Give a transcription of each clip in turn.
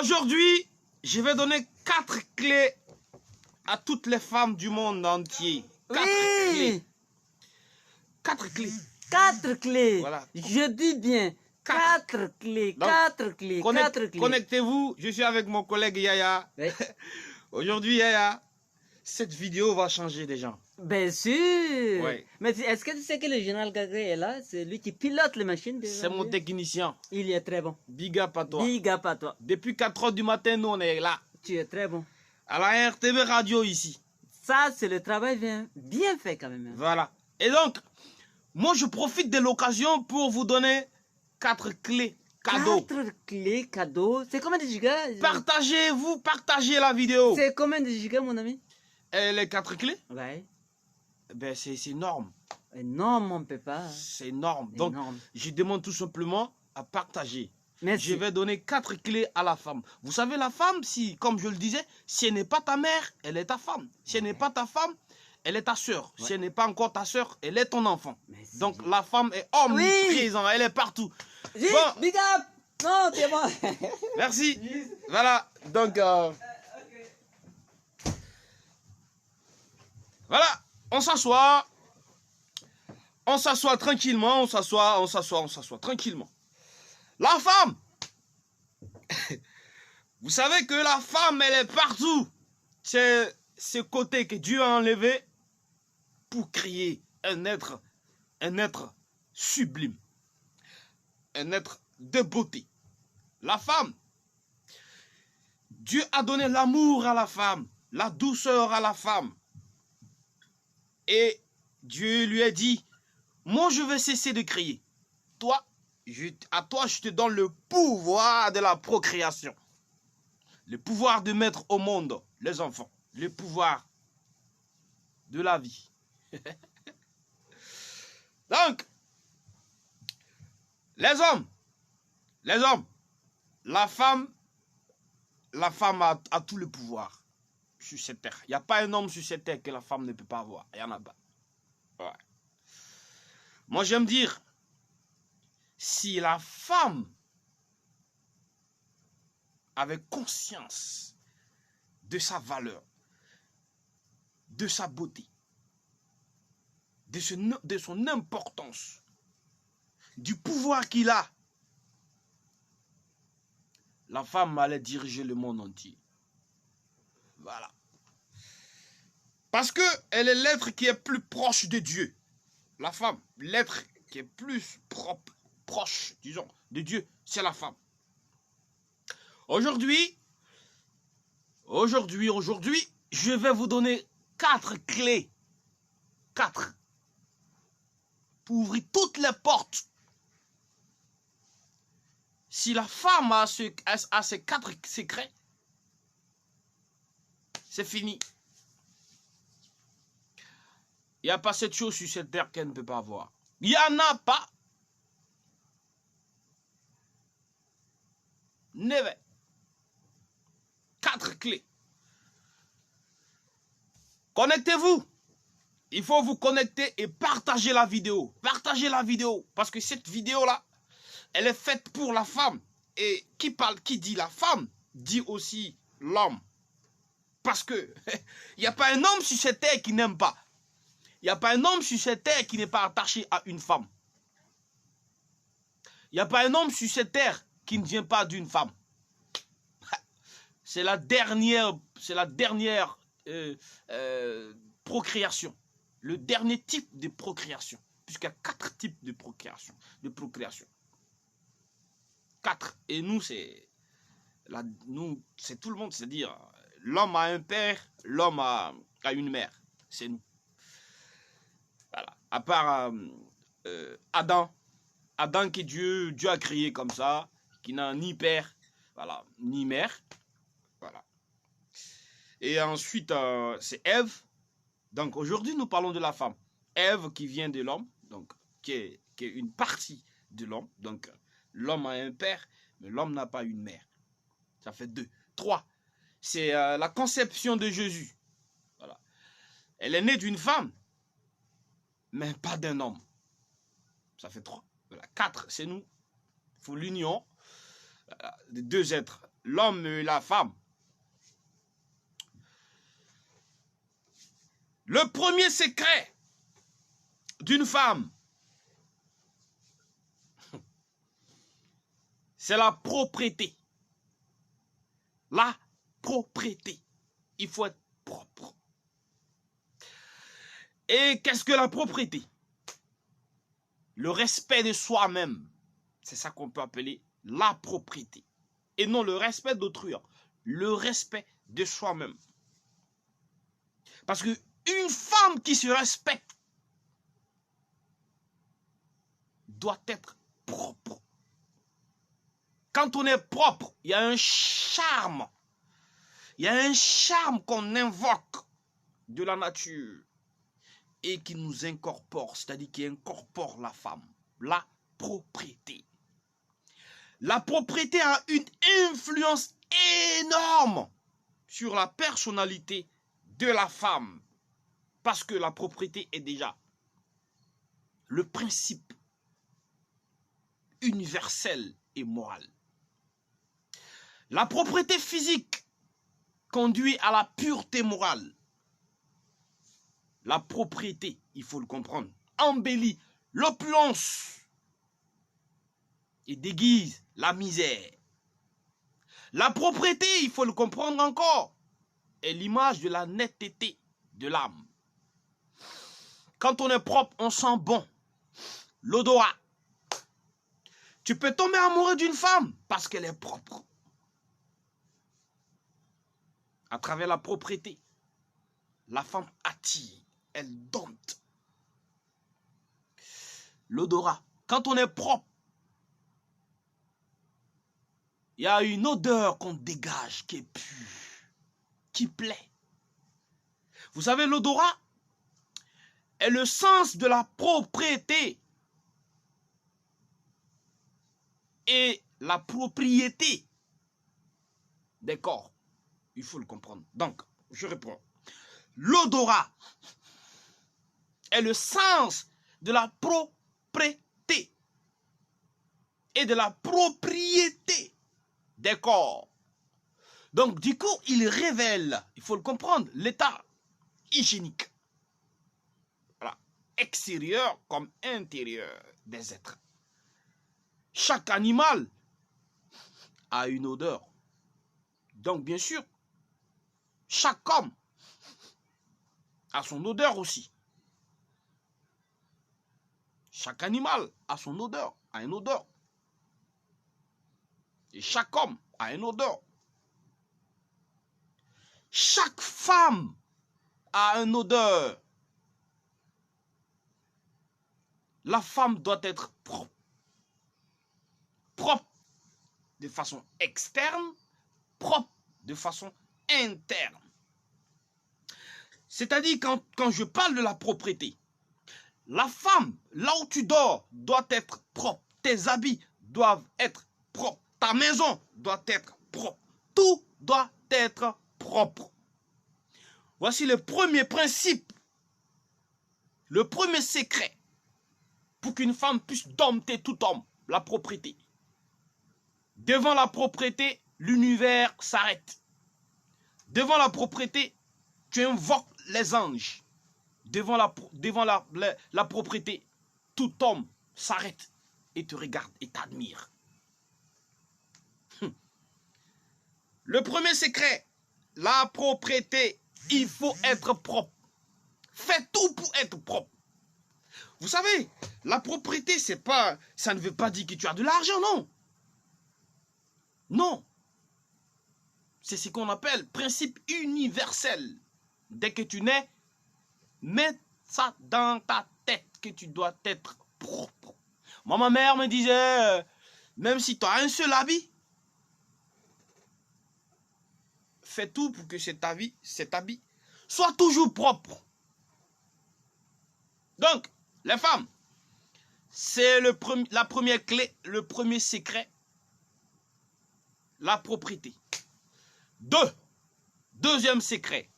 Aujourd'hui, je vais donner 4 clés à toutes les femmes du monde entier. 4 clés. 4 clés. 4 clés. Voilà. Je dis bien 4 clés. Donc, 4 clés. 4 clés. Connectez-vous, je suis avec mon collègue Yaya. Oui. Aujourd'hui, Yaya, cette vidéo va changer des gens. Bien sûr. Ouais. Mais est-ce que tu sais que le général Gagré est là? C'est lui qui pilote les machines. C'est mon technicien. Il est très bon. Big up à toi. Big up à toi. Depuis 4 h du matin, nous, on est là. Tu es très bon. À la RTV Radio ici. Ça, c'est le travail bien fait quand même. Voilà. Et donc, moi, je profite de l'occasion pour vous donner 4 clés cadeaux. 4 clés cadeaux. C'est combien de gigas? Partagez-vous, partagez la vidéo. C'est combien de gigas, mon ami? Et les 4 clés? Ouais. Ben, c'est énorme. Non, mon pépère. C'est énorme. Donc, Énorme. je demande tout simplement à partager. Merci. Je vais donner 4 clés à la femme. Vous savez, la femme, si, comme je le disais, si elle n'est pas ta mère, elle est ta femme. Si elle n'est pas ta femme, elle est ta soeur. Si elle n'est pas encore ta soeur, elle est ton enfant. Merci. Donc, la femme est omniprésente. Elle est partout. Bon. Big up! Non, t'es bon. Merci. Voilà. Donc, voilà. On s'assoit. On s'assoit tranquillement. On s'assoit tranquillement. La femme. Vous savez que la femme, elle est partout. C'est ce côté que Dieu a enlevé pour créer un être sublime. Un être de beauté. La femme. Dieu a donné l'amour à la femme, la douceur à la femme. Et Dieu lui a dit, moi je vais cesser de créer. À toi je te donne le pouvoir de la procréation. Le pouvoir de mettre au monde les enfants. Le pouvoir de la vie. Donc, les hommes, la femme a tout le pouvoir sur cette terre. Il n'y a pas un homme sur cette terre que la femme ne peut pas avoir. Il n'y en a pas. Ouais. Moi, j'aime dire, si la femme avait conscience de sa valeur, de sa beauté, de son importance, du pouvoir qu'il a, la femme allait diriger le monde entier. Voilà. Parce qu'elle est l'être qui est plus proche de Dieu. La femme, l'être qui est plus proche, disons, de Dieu, c'est la femme. Aujourd'hui, je vais vous donner 4 clés. 4. Pour ouvrir toutes les portes. Si la femme a ces 4 secrets, c'est fini. Il n'y a pas cette chose sur cette terre qu'elle ne peut pas avoir. Il n'y en a pas. Never. 4 clés. Connectez-vous. Il faut vous connecter et partager la vidéo. Partagez la vidéo. Parce que cette vidéo-là, elle est faite pour la femme. Et qui dit la femme, dit aussi l'homme. Parce que il n'y a pas un homme sur cette terre qui n'aime pas. Il n'y a pas un homme sur cette terre qui n'est pas attaché à une femme. Il n'y a pas un homme sur cette terre qui ne vient pas d'une femme. C'est la dernière procréation. Le dernier type de procréation. Puisqu'il y a 4 types de procréation. 4. Et nous, c'est tout le monde. C'est-à-dire, l'homme a un père, l'homme a une mère. C'est nous. Voilà. À part Adam. Adam que Dieu a créé comme ça, qui n'a ni père, voilà, ni mère. Voilà. Et ensuite, c'est Ève. Donc aujourd'hui, nous parlons de la femme. Ève qui vient de l'homme, donc qui est une partie de l'homme. Donc l'homme a un père, mais l'homme n'a pas une mère. Ça fait 2. 3. C'est la conception de Jésus. Voilà. Elle est née d'une femme, mais pas d'un homme. Ça fait 3. Voilà. 4, c'est nous. Il faut l'union des 2 êtres, l'homme et la femme. Le premier secret d'une femme, c'est la propreté. La propreté. Il faut être propre. Et qu'est-ce que la propreté? Le respect de soi-même. C'est ça qu'on peut appeler la propreté. Et non le respect d'autrui. Le respect de soi-même. Parce qu'une femme qui se respecte doit être propre. Quand on est propre, il y a un charme. Il y a un charme qu'on invoque de la nature et qui nous incorpore, c'est-à-dire qui incorpore la femme. La propreté. La propreté a une influence énorme sur la personnalité de la femme. Parce que la propreté est déjà le principe universel et moral. La propreté physique conduit à la pureté morale. La propriété, il faut le comprendre, embellit l'opulence et déguise la misère. La propriété, il faut le comprendre encore, est l'image de la netteté de l'âme. Quand on est propre, on sent bon. L'odorat. Tu peux tomber amoureux d'une femme parce qu'elle est propre. À travers la propriété, la femme attire, elle dompte. L'odorat. Quand on est propre, il y a une odeur qu'on dégage qui est pure, qui plaît. Vous savez, l'odorat est le sens de la propriété et la propriété des corps. Il faut le comprendre. Donc, je reprends. L'odorat est le sens de la propreté et de la propriété des corps. Donc, du coup, il révèle, il faut le comprendre, l'état hygiénique. Voilà. Extérieur comme intérieur des êtres. Chaque animal a une odeur. Donc, bien sûr, chaque homme a son odeur aussi. Chaque animal a son odeur, a une odeur. Et chaque homme a une odeur. Chaque femme a une odeur. La femme doit être propre. Propre de façon externe, propre de façon interne. C'est-à-dire, quand je parle de la propreté, la femme, là où tu dors, doit être propre. Tes habits doivent être propres. Ta maison doit être propre. Tout doit être propre. Voici le premier principe, le premier secret pour qu'une femme puisse dompter tout homme, la propreté. Devant la propreté, l'univers s'arrête. Devant la propreté, tu invoques les anges. Devant la propreté, tout homme s'arrête et te regarde et t'admire. Le premier secret, la propreté, il faut être propre. Fais tout pour être propre. Vous savez, la propreté, ça ne veut pas dire que tu as de l'argent, non. Non. C'est ce qu'on appelle principe universel. Dès que tu nais, mets ça dans ta tête que tu dois être propre. Moi, ma mère me disait, même si tu as un seul habit, fais tout pour que cet habit soit toujours propre. Donc, les femmes, c'est la première clé, le premier secret, la propriété. Deuxième secret,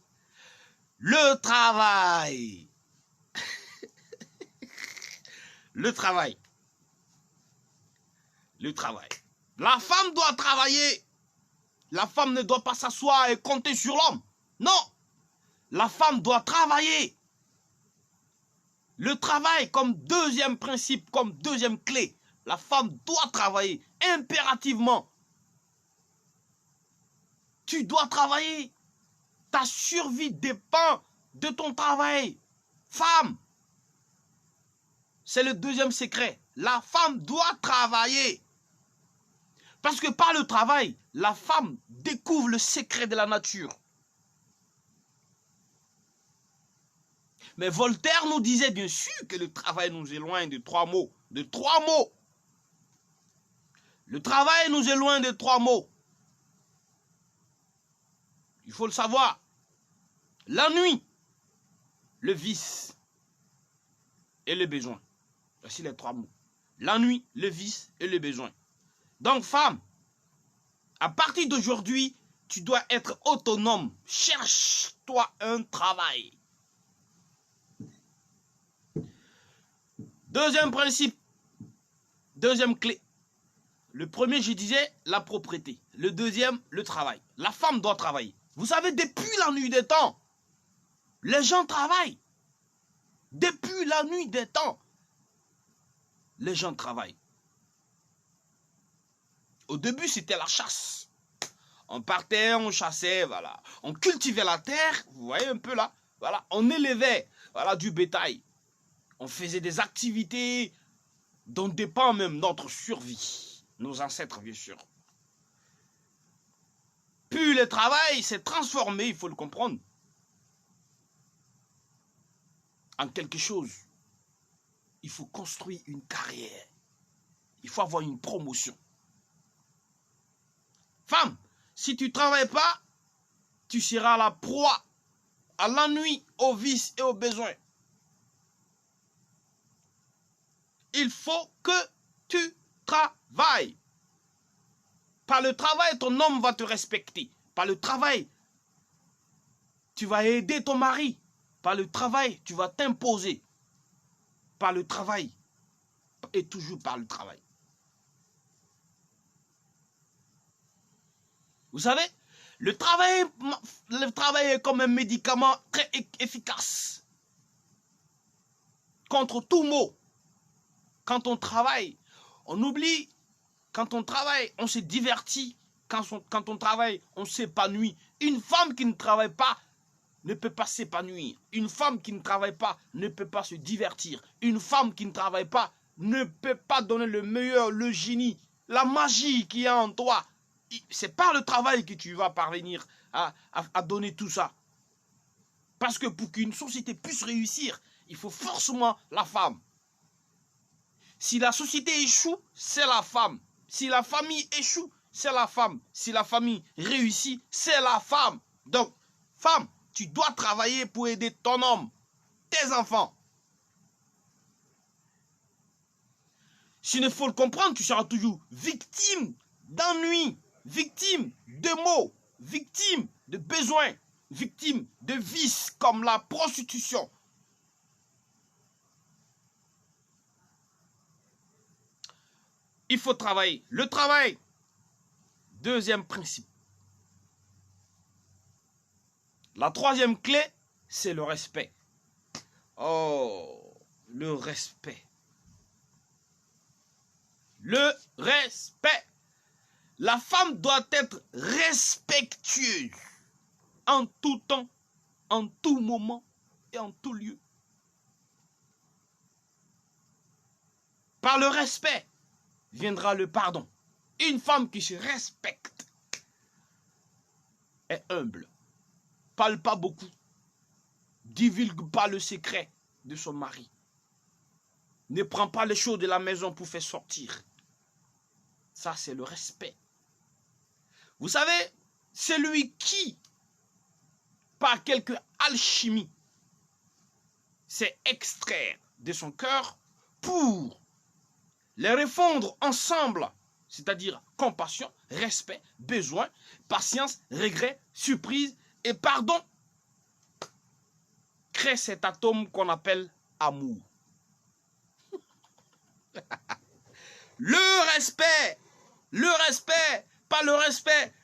le travail. Le travail. La femme doit travailler. La femme ne doit pas s'asseoir et compter sur l'homme. Non. La femme doit travailler. Le travail comme deuxième principe, comme deuxième clé. La femme doit travailler impérativement. Tu dois travailler. Ta survie dépend de ton travail. Femme, c'est le deuxième secret. La femme doit travailler. Parce que par le travail, la femme découvre le secret de la nature. Mais Voltaire nous disait bien sûr que le travail nous éloigne de trois mots. De trois mots. Le travail nous éloigne de trois mots. Il faut le savoir. L'ennui, le vice et le besoin. Voici les trois mots. L'ennui, le vice et le besoin. Donc, femme, à partir d'aujourd'hui, tu dois être autonome. Cherche-toi un travail. Deuxième principe, deuxième clé. Le premier, je disais, la propriété. Le deuxième, le travail. La femme doit travailler. Vous savez, depuis la nuit des temps, les gens travaillent. Depuis la nuit des temps, les gens travaillent. Au début, c'était la chasse. On partait, on chassait, voilà. On cultivait la terre, vous voyez un peu là. Voilà, on élevait, voilà, du bétail. On faisait des activités dont dépend même notre survie. Nos ancêtres, bien sûr. Puis le travail s'est transformé, il faut le comprendre, en quelque chose. Il faut construire une carrière. Il faut avoir une promotion. Femme, si tu ne travailles pas, tu seras la proie à l'ennui, au vice et aux besoins. Il faut que tu travailles. Par le travail, ton homme va te respecter. Par le travail, tu vas aider ton mari. Par le travail, tu vas t'imposer. Par le travail. Et toujours par le travail. Vous savez, le travail est comme un médicament très efficace. Contre tout mot. Quand on travaille, on oublie. Quand on travaille, on se divertit. Quand on travaille, on s'épanouit. Une femme qui ne travaille pas ne peut pas s'épanouir. Une femme qui ne travaille pas ne peut pas se divertir. Une femme qui ne travaille pas ne peut pas donner le meilleur, le génie, la magie qui est en toi. C'est par le travail que tu vas parvenir à donner tout ça. Parce que pour qu'une société puisse réussir, il faut forcément la femme. Si la société échoue, c'est la femme. Si la famille échoue, c'est la femme. Si la famille réussit, c'est la femme. Donc, femme, tu dois travailler pour aider ton homme, tes enfants. S'il ne faut le comprendre, tu seras toujours victime d'ennui, victime de maux, victime de besoins, victime de vices comme la prostitution. Il faut travailler. Le travail, deuxième principe. La troisième clé, c'est le respect. Oh, le respect. Le respect. La femme doit être respectueuse en tout temps, en tout moment et en tout lieu. Par le respect viendra le pardon. Une femme qui se respecte est humble, parle pas beaucoup, divulgue pas le secret de son mari, ne prend pas les choses de la maison pour faire sortir. Ça, c'est le respect. Vous savez, celui qui, par quelque alchimie, sait extraire de son cœur pour les refondre ensemble, c'est-à-dire compassion, respect, besoin, patience, regret, surprise et pardon, crée cet atome qu'on appelle amour. Le respect, pas le respect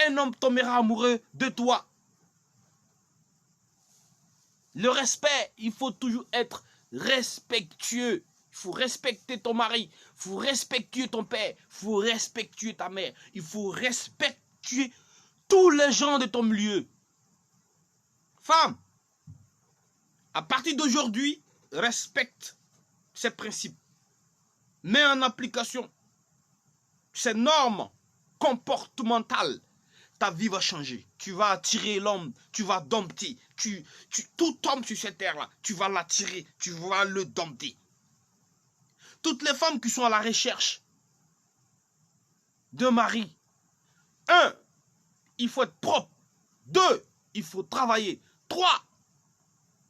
un homme tombera amoureux de toi. Le respect, il faut toujours être respectueux. Il faut respecter ton mari, il faut respecter ton père, il faut respecter ta mère, il faut respecter tous les gens de ton milieu. Femme, à partir d'aujourd'hui, respecte ces principes. Mets en application ces normes comportementales. Ta vie va changer. Tu vas attirer l'homme, tu vas dompter. Tout homme sur cette terre-là, tu vas l'attirer, tu vas le dompter. Toutes les femmes qui sont à la recherche d'un mari. 1, il faut être propre. 2, il faut travailler. 3,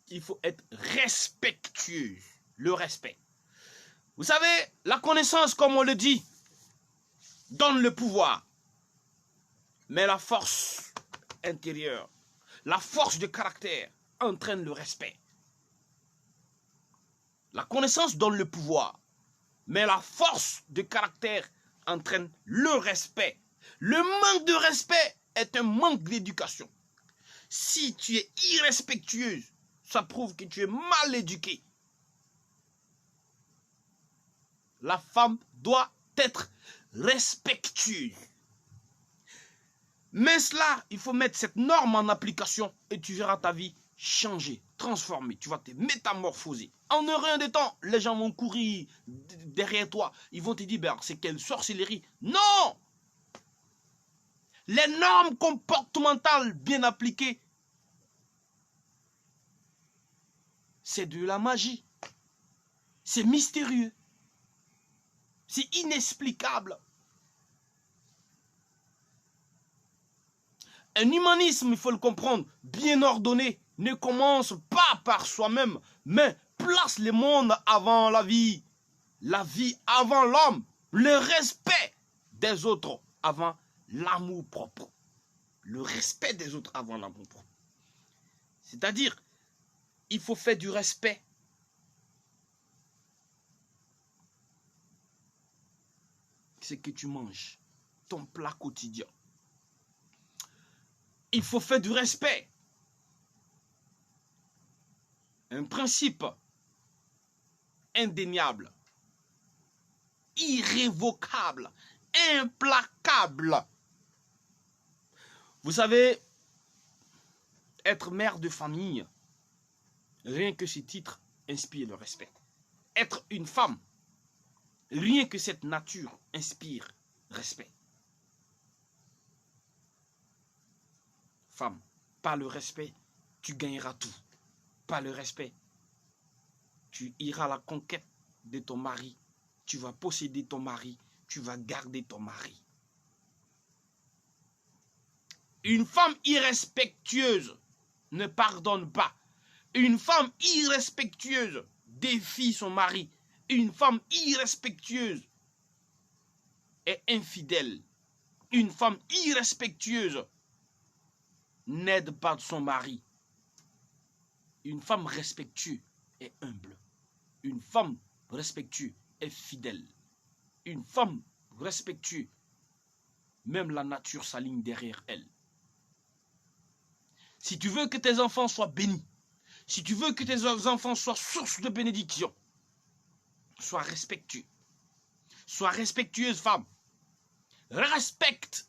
il faut être respectueux. Le respect. Vous savez, la connaissance, comme on le dit, donne le pouvoir. Mais la force intérieure, la force de caractère entraîne le respect. La connaissance donne le pouvoir. Mais la force de caractère entraîne le respect. Le manque de respect est un manque d'éducation. Si tu es irrespectueuse, ça prouve que tu es mal éduqué. La femme doit être respectueuse. Mais cela, il faut mettre cette norme en application et tu verras ta vie changer, transformer. Tu vas te métamorphoser. En un rien de temps, les gens vont courir derrière toi. Ils vont te dire, ben, c'est quelle sorcellerie. Non! Les normes comportementales bien appliquées, c'est de la magie. C'est mystérieux. C'est inexplicable. Un humanisme, il faut le comprendre, bien ordonné, ne commence pas par soi-même, mais place le monde avant la vie avant l'homme, le respect des autres avant l'amour propre. Le respect des autres avant l'amour propre. C'est-à-dire, il faut faire du respect. Ce que tu manges, ton plat quotidien. Il faut faire du respect. Un principe indéniable, irrévocable, implacable. Vous savez, être mère de famille, rien que ce titre inspire le respect. Être une femme, rien que cette nature inspire respect. Femme, par le respect, tu gagneras tout. Par le respect, tu iras à la conquête de ton mari. Tu vas posséder ton mari. Tu vas garder ton mari. Une femme irrespectueuse ne pardonne pas. Une femme irrespectueuse défie son mari. Une femme irrespectueuse est infidèle. Une femme irrespectueuse n'aide pas son mari. Une femme respectueuse est humble. Une femme respectueuse est fidèle. Une femme respectueuse, même la nature s'aligne derrière elle. Si tu veux que tes enfants soient bénis, si tu veux que tes enfants soient source de bénédiction, sois respectueux. Sois respectueuse, femme. Respecte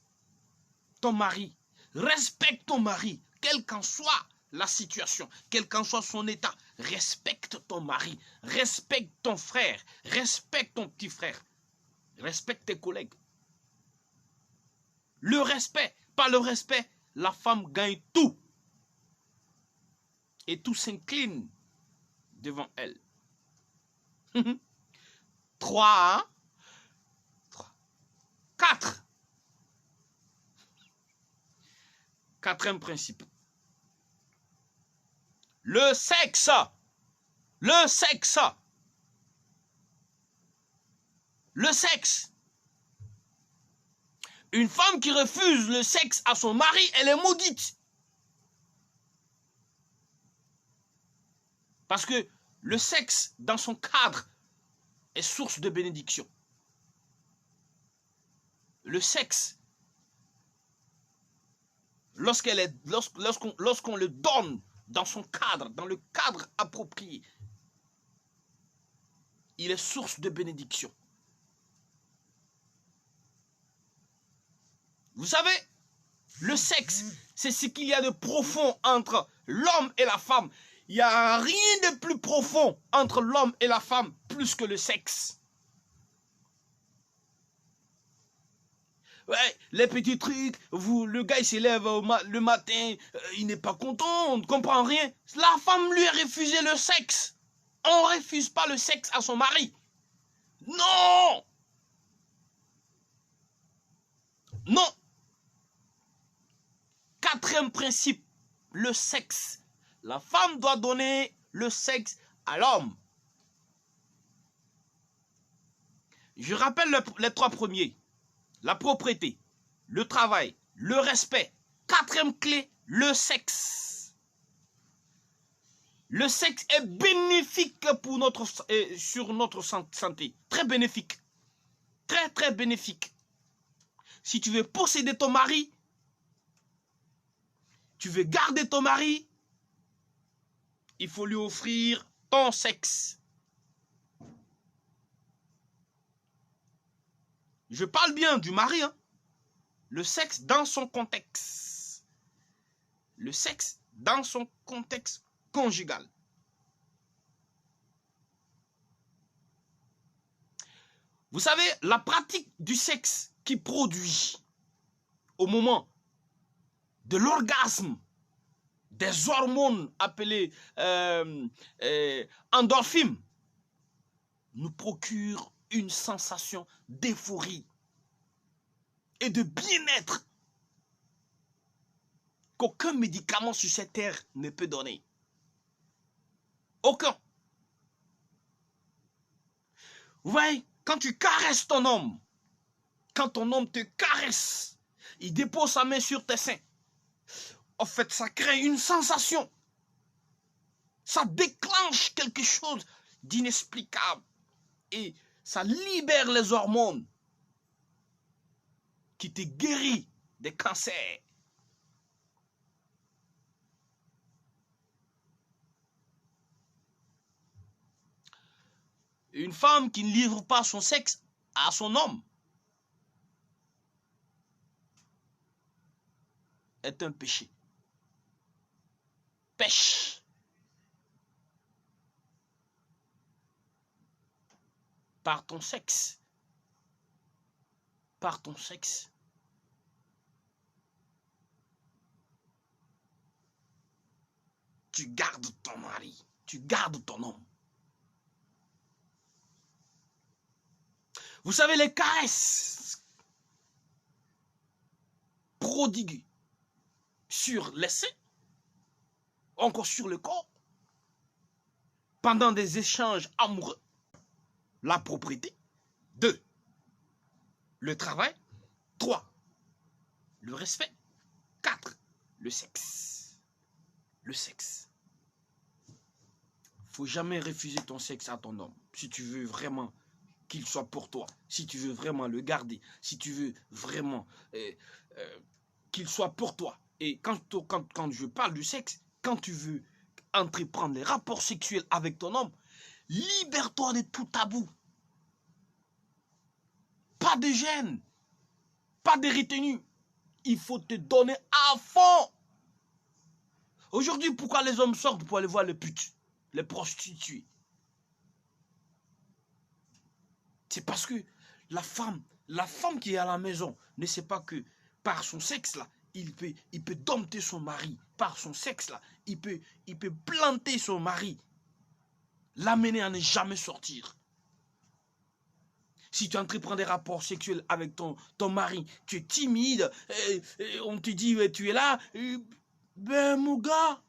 ton mari. Respecte ton mari, quelle qu'en soit la situation, quel qu'en soit son état. Respecte ton mari. Respecte ton frère. Respecte ton petit frère. Respecte tes collègues. Le respect, par le respect, la femme gagne tout. Et tout s'incline devant elle. 3, 4. Quatrième principe. Le sexe. Le sexe. Le sexe. Une femme qui refuse le sexe à son mari, elle est maudite. Parce que le sexe, dans son cadre, est source de bénédiction. Le sexe lorsqu'on le donne dans son cadre, dans le cadre approprié, il est source de bénédiction. Vous savez, le sexe, c'est ce qu'il y a de profond entre l'homme et la femme. Il n'y a rien de plus profond entre l'homme et la femme plus que le sexe. Ouais, les petits trucs, le gars il s'élève le matin, il n'est pas content, on ne comprend rien. La femme lui a refusé le sexe. On ne refuse pas le sexe à son mari. Non! Non! Quatrième principe, le sexe. La femme doit donner le sexe à l'homme. Je rappelle les trois premiers. La propriété, le travail, le respect. Quatrième clé, le sexe. Le sexe est bénéfique pour sur notre santé. Très bénéfique. Très, très bénéfique. Si tu veux posséder ton mari, tu veux garder ton mari, il faut lui offrir ton sexe. Je parle bien du mari, hein. Le sexe dans son contexte. Le sexe dans son contexte conjugal. Vous savez, la pratique du sexe qui produit au moment de l'orgasme des hormones appelées endorphines nous procure une sensation d'euphorie et de bien-être qu'aucun médicament sur cette terre ne peut donner. Aucun. Vous voyez, quand tu caresses ton homme, quand ton homme te caresse, il dépose sa main sur tes seins, en fait, ça crée une sensation. Ça déclenche quelque chose d'inexplicable. Et ça libère les hormones qui te guérit des cancers. Une femme qui ne livre pas son sexe à son homme est un péché. Pêche. Par ton sexe. Par ton sexe. Tu gardes ton mari. Tu gardes ton homme. Vous savez, les caresses prodiguées sur les seins, encore sur le corps, pendant des échanges amoureux, la propriété. 2, le travail. 3, le respect. 4, le sexe. Le sexe. Faut jamais refuser ton sexe à ton homme. Si tu veux vraiment qu'il soit pour toi, si tu veux vraiment le garder, si tu veux vraiment qu'il soit pour toi. Et quand je parle du sexe, quand tu veux entreprendre les rapports sexuels avec ton homme, libère-toi de tout tabou. Pas de gêne, pas de retenue. Il faut te donner à fond. Aujourd'hui, pourquoi les hommes sortent pour aller voir les putes, les prostituées? C'est parce que la femme qui est à la maison ne sait pas que par son sexe là, il peut dompter son mari. Par son sexe là, il peut planter son mari, l'amener à ne jamais sortir. Si tu entreprends des rapports sexuels avec ton mari, tu es timide, on te dit tu es là, ben mon gars,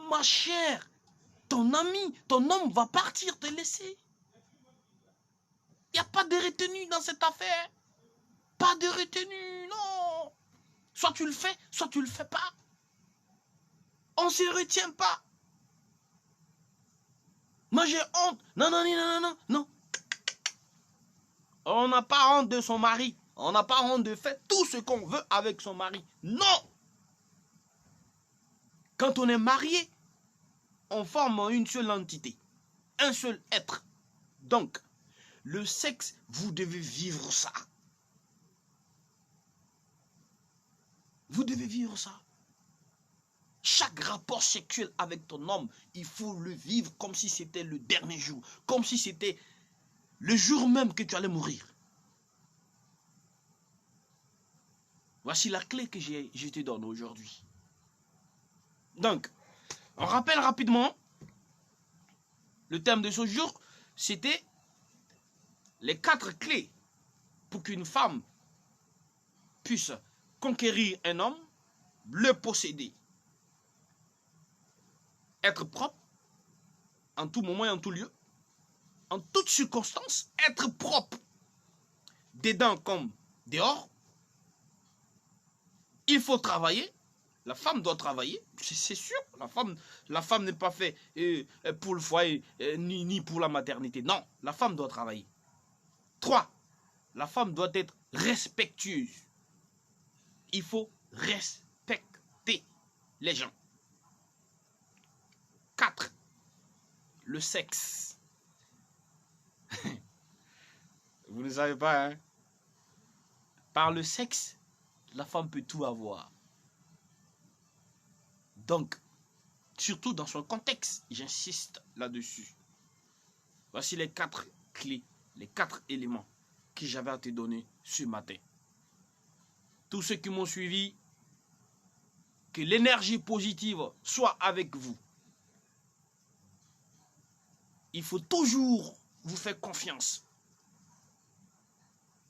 ma chère, ton ami, ton homme va partir te laisser. Il n'y a pas de retenue dans cette affaire. Pas de retenue, non. Soit tu le fais, soit tu le fais pas. On ne se retient pas. Moi j'ai honte. Non. On n'a pas honte de son mari. On n'a pas honte de faire tout ce qu'on veut avec son mari. Non. Quand on est marié, on forme une seule entité, un seul être. Donc, le sexe, vous devez vivre ça. Vous devez vivre ça. Chaque rapport sexuel avec ton homme, il faut le vivre comme si c'était le dernier jour, comme si c'était le jour même que tu allais mourir. Voici la clé que je te donne aujourd'hui. Donc, on rappelle rapidement, le thème de ce jour, c'était les 4 clés pour qu'une femme puisse conquérir un homme, le posséder. Être propre, en tout moment et en tout lieu, en toutes circonstances, être propre, dedans comme dehors. Il faut travailler. La femme doit travailler, c'est sûr. La femme n'est pas faite pour le foyer ni pour la maternité. Non, la femme doit travailler. 3. La femme doit être respectueuse. Il faut respecter les gens. 4. Le sexe. Vous ne savez pas, hein? Par le sexe, la femme peut tout avoir. Donc, surtout dans son contexte, j'insiste là-dessus. Voici les 4 clés, les 4 éléments que j'avais à te donner ce matin. Tous ceux qui m'ont suivi, que l'énergie positive soit avec vous. Il faut toujours vous faire confiance.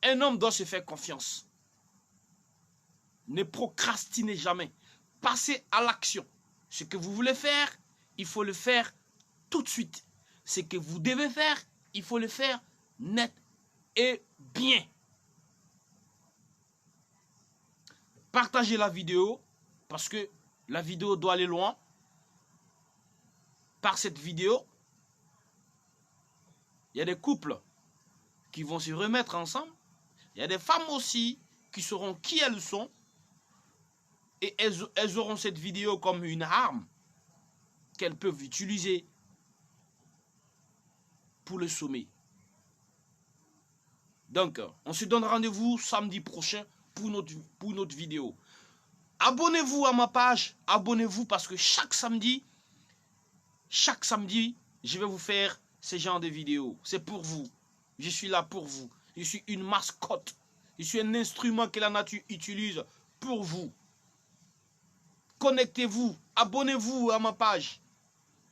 Un homme doit se faire confiance. Ne procrastinez jamais. Passez à l'action. Ce que vous voulez faire, il faut le faire tout de suite. Ce que vous devez faire, il faut le faire net et bien. Partagez la vidéo parce que la vidéo doit aller loin. Par cette vidéo, il y a des couples qui vont se remettre ensemble. Il y a des femmes aussi qui sauront qui elles sont. Et elles auront cette vidéo comme une arme qu'elles peuvent utiliser pour le sommet. Donc, on se donne rendez-vous samedi prochain pour notre vidéo. Abonnez-vous à ma page. Abonnez-vous parce que chaque samedi, je vais vous faire ce genre de vidéos. C'est pour vous. Je suis là pour vous. Je suis une mascotte. Je suis un instrument que la nature utilise pour vous. Connectez-vous, abonnez-vous à ma page.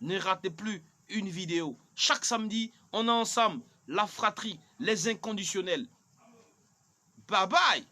Ne ratez plus une vidéo. Chaque samedi, on est ensemble. La fratrie, les inconditionnels. Bye bye.